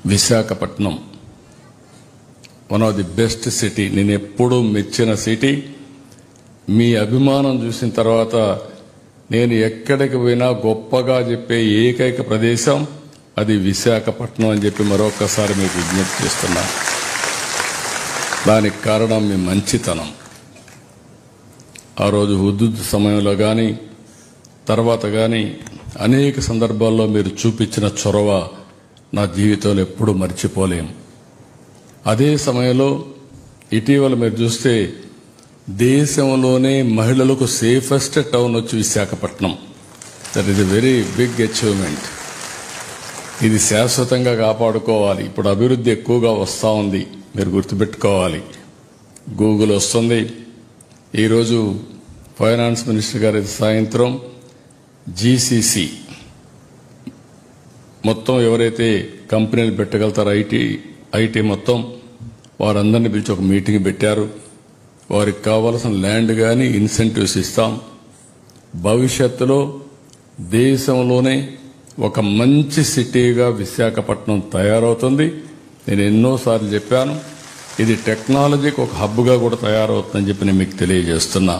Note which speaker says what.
Speaker 1: Visakhapatnam one of the best city. నేను ఎప్పుడూ మెచ్చిన సిటీ. మీ అభిమానం చూసిన తర్వాత నేను ఎక్కడికి పోయినా గొప్పగా చెప్పే ఏకైక ప్రదేశం అది విశాఖపట్నం అని చెప్పి మరొకసారి మీకు విజ్ఞప్తి చేస్తున్నా. దానికి కారణం మీ మంచితనం. ఆ రోజు హుద్దుద్ సమయంలో కానీ తర్వాత కానీ అనేక సందర్భాల్లో మీరు చూపించిన చొరవ నా జీవితంలో ఎప్పుడూ మర్చిపోలేం. అదే సమయంలో ఇటీవల మీరు చూస్తే దేశంలోనే మహిళలకు సేఫెస్ట్ టౌన్ వచ్చి Visakhapatnam. That is a very big achievement. ఇది శాశ్వతంగా కాపాడుకోవాలి. ఇప్పుడు అభివృద్ధి ఎక్కువగా వస్తూ ఉంది, మీరు గుర్తుపెట్టుకోవాలి. గూగుల్ వస్తుంది. ఈరోజు ఫైనాన్స్ మినిస్టర్ గారి సాయంత్రం జీసీసీ మొత్తం ఎవరైతే కంపెనీలు పెట్టగలుగుతారో ఐటీ మొత్తం వారందరినీ పిలిచి ఒక మీటింగ్ పెట్టారు. వారికి కావాల్సిన ల్యాండ్ కానీ ఇన్సెంటివ్స్ ఇస్తాం. భవిష్యత్తులో దేశంలోనే ఒక మంచి సిటీగా విశాఖపట్నం తయారవుతుంది. నేను ఎన్నోసార్లు చెప్పాను, ఇది టెక్నాలజీకి ఒక హబ్గా కూడా తయారవుతుందని చెప్పి నేను మీకు తెలియజేస్తున్నా.